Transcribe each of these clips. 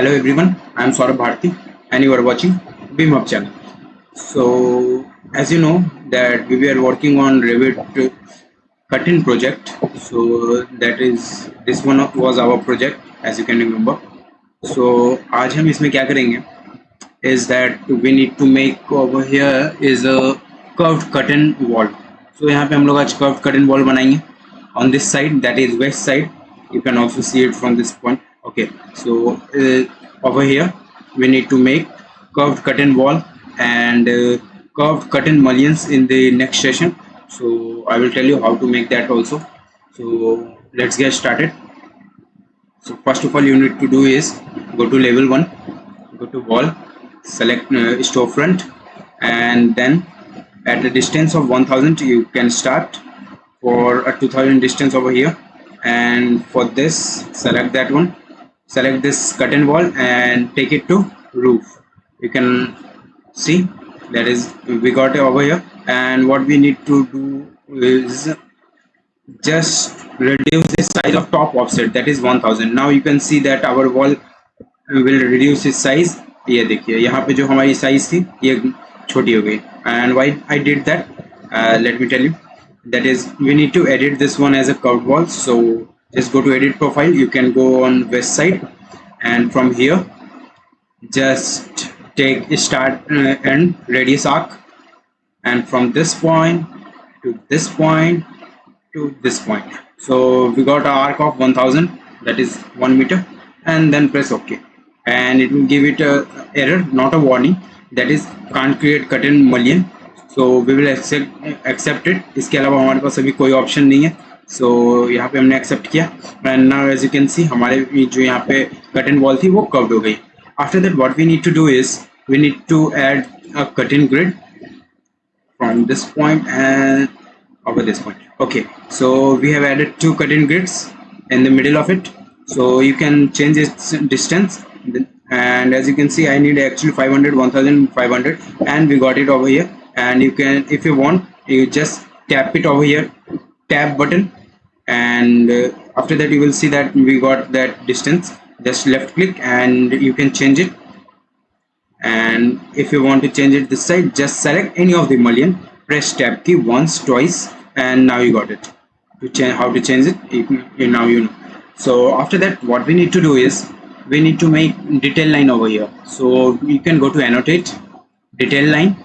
Hello everyone, I am Saurabh Bharti and you are watching BIMHub channel. So as you know that we were working on Revit cut-in project. So that is this one was our project as you can remember. So आज हम इसमें क्या करेंगे is that we need to make over here is a curved curtain wall. So यहाँ पे हम लोग आज curved curtain wall बनाएंगे on this side, that is west side. You can also see it from this point. Okay, so over here we need to make curved curtain wall and curved curtain mullions in the next session. So I will tell you how to make that also. So let's get started. So first of all you need to do is go to level 1, go to wall, select storefront, and then at a distance of 1000 you can start for a 2000 distance over here, and for this select that one, select this curtain wall and take it to roof. You can see that is we got it over here, and what we need to do is just reduce the size of top offset, that is 1000. Now you can see that our wall will reduce its size. ये देखिए यहाँ पे जो हमारी size थी ये छोटी हो गई, and why I did that, let me tell you. That is we need to edit this one as a curved wall. So just go to edit profile, you can go on west side, and from here just take start and radius arc, and from this point to this point to this point. So we got an arc of 1000, that is 1 meter, and then press OK, and it will give it a error, not a warning, that is can't create curtain mullion. So we will accept it. इसके अलावा हमारे पास अभी कोई option नहीं है. So यहाँ पे हमने accept किया, and now as you can see हमारे जो यहाँ पे curtain wall थी वो curved हो गई. After that what we need to do is we need to add a curtain grid from this point and over this point. Okay, so we have added two curtain grids in the middle of it. So you can change its distance, and as you can see I need actually 500, 1500, and we got it over here. And you can, if you want, you just tap it over here, tab button, and after that you will see that we got that distance. Just left click and you can change it, and if you want to change it this side, just select any of the mullion, press tab key once, twice, and now you got it. To change how to change it, now you know. So after that what we need to do is we need to make detail line over here. So you can go to annotate, detail line,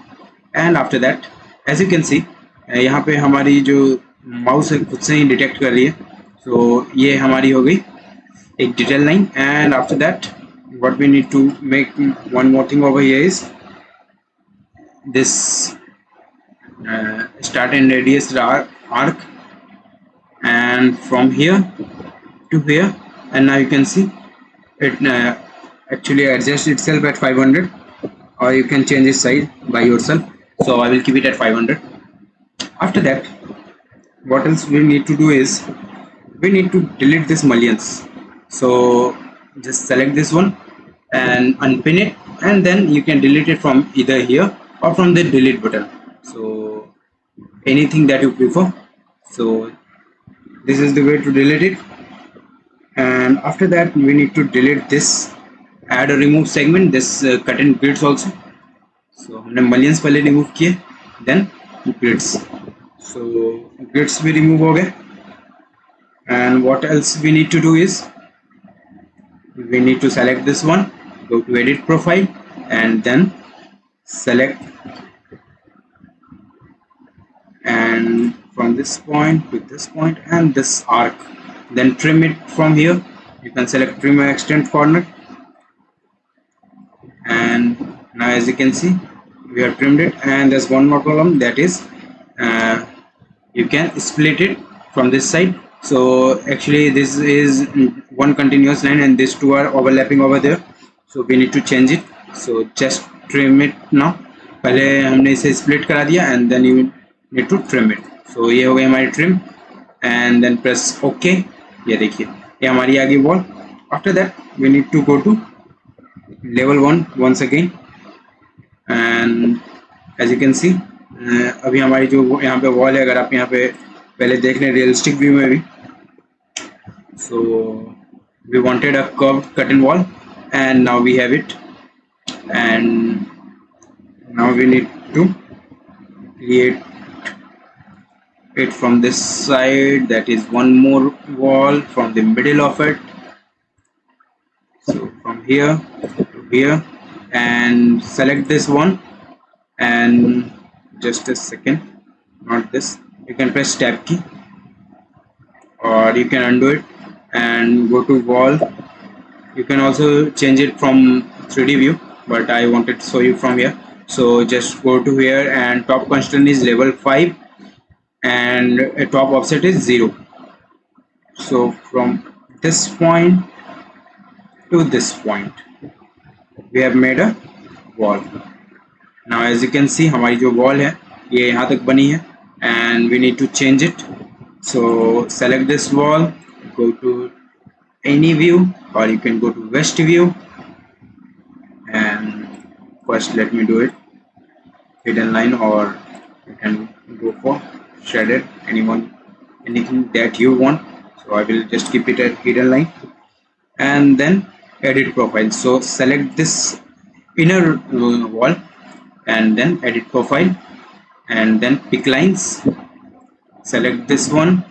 and after that as you can see यहाँ पे हमारी जो mouse है खुद से ही detect कर रही है. So ये हमारी हो गई एक detail line. And after that what we need to make one more thing over here is this start and radius arc, and from here to here, and now you can see it actually adjusts itself at 500, or you can change its size by yourself. So I will keep it at 500. After that what else we need to do is we need to delete this mullions. So just select this one and unpin it, and then you can delete it from either here or from the delete button. So anything that you prefer. So this is the way to delete it. And after that we need to delete this, add a remove segment, this curtain grids also. So हमने mullions पहले remove किए, then grids. So grids भी remove हो गए. And what else we need to do is we need to select this one, go to edit profile, and then select, and from this point to this point and this arc, then trim it from here. You can select trim and extend corner, and now as you can see we have trimmed it. And there's one more column, that is you can split it from this side. So actually this is one continuous line and these two are overlapping over there, so we need to change it. So just trim it now. पहले हमने इसे split करा दिया, and then you need to trim it. So ये हो गई हमारी trim, and then press OK. ये देखिए ये हमारी आ गई wall. After that we need to go to level 1 once again, and as you can see अभी हमारी जो यहाँ पे wall है, अगर आप यहाँ पे पहले देख लें रियलिस्टिक व्यू में भी. So we wanted a curved curtain wall, and now we have it. And now we need to create it from this side, that is one more wall from the middle of it. So from here to here, and select this one, and just a second, not this, you can press tab key or you can undo it and go to wall. You can also change it from 3D view, but I wanted to show you from here. So just go to here, and top constraint is level 5 and a top offset is 0. So from this point to this point we have made a wall. Now as you can see, हमारी जो wall है ये यहाँ तक बनी है, and we need to change it. So select this wall, go to any view, or you can go to west view, and first let me do it hidden line, or you can go for shaded, anything that you want. So I will just keep it at hidden line, and then edit profile. So select this inner wall and then edit profile, and then pick lines, select this one,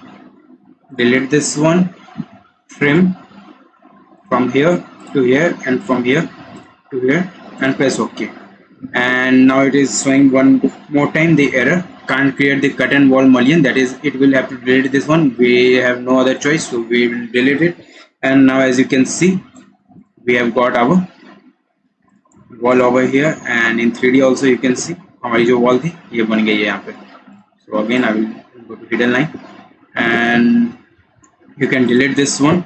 delete this one, trim from here to here and from here to here, and press OK. And now it is showing one more time the error, can't create the cut and wall mullion, that is it will have to delete this one. We have no other choice, so we will delete it. And now as you can see, we have got our wall over here, and in 3D also you can see हमारी जो wall थी ये बन गई है यहाँ पे. So again I will go to hidden line, and you can delete this one,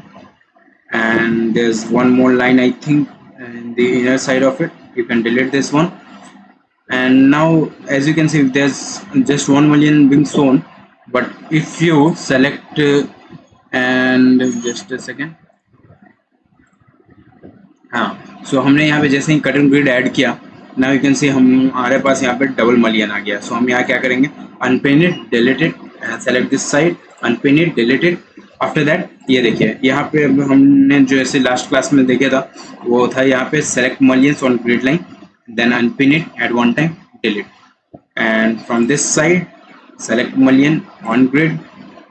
and there's one more line I think in the inner side of it, you can delete this one. And now as you can see, there's just 1 million being shown, but if you select and just a second, हाँ, so हमने यहाँ पे जैसे ही cut and grid add किया, now you can see हमारे पास यहाँ पे double मलियन आ गया. सो हम यहाँ क्या करेंगे, unpin it, delete it, select this side, unpin it, delete it. After that ये देखिए यहाँ पे हमने जो ऐसे लास्ट क्लास में देखा था वो था यहाँ पे select mullions on grid line, then unpin it at one time, delete, and from this side select mullion on grid,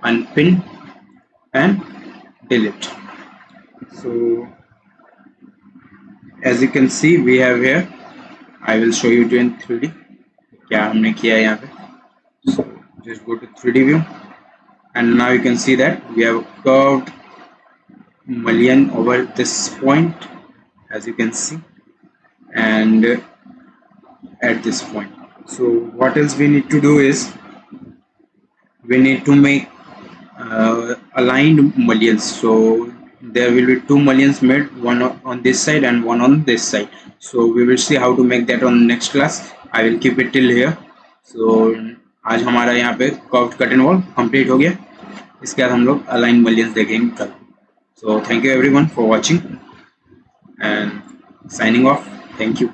unpin and delete. So as you can see we have here, I will show you in 3D क्या हमने किया है यहाँ पे. So just go to 3D view, and now you can see that we have curved mullion over this point, as you can see, and at this point. So what else we need to do is we need to make aligned mullions. So there will be 2 mullions made, one on this side and one on this side. So we will see how to make that on next class. I will keep it till here. So आज हमारा यहाँ पे curved cut and wall complete हो गया. इसके बाद हम लोग अलाइन mullions देखेंगे कल. So thank you everyone for watching and signing off. Thank you.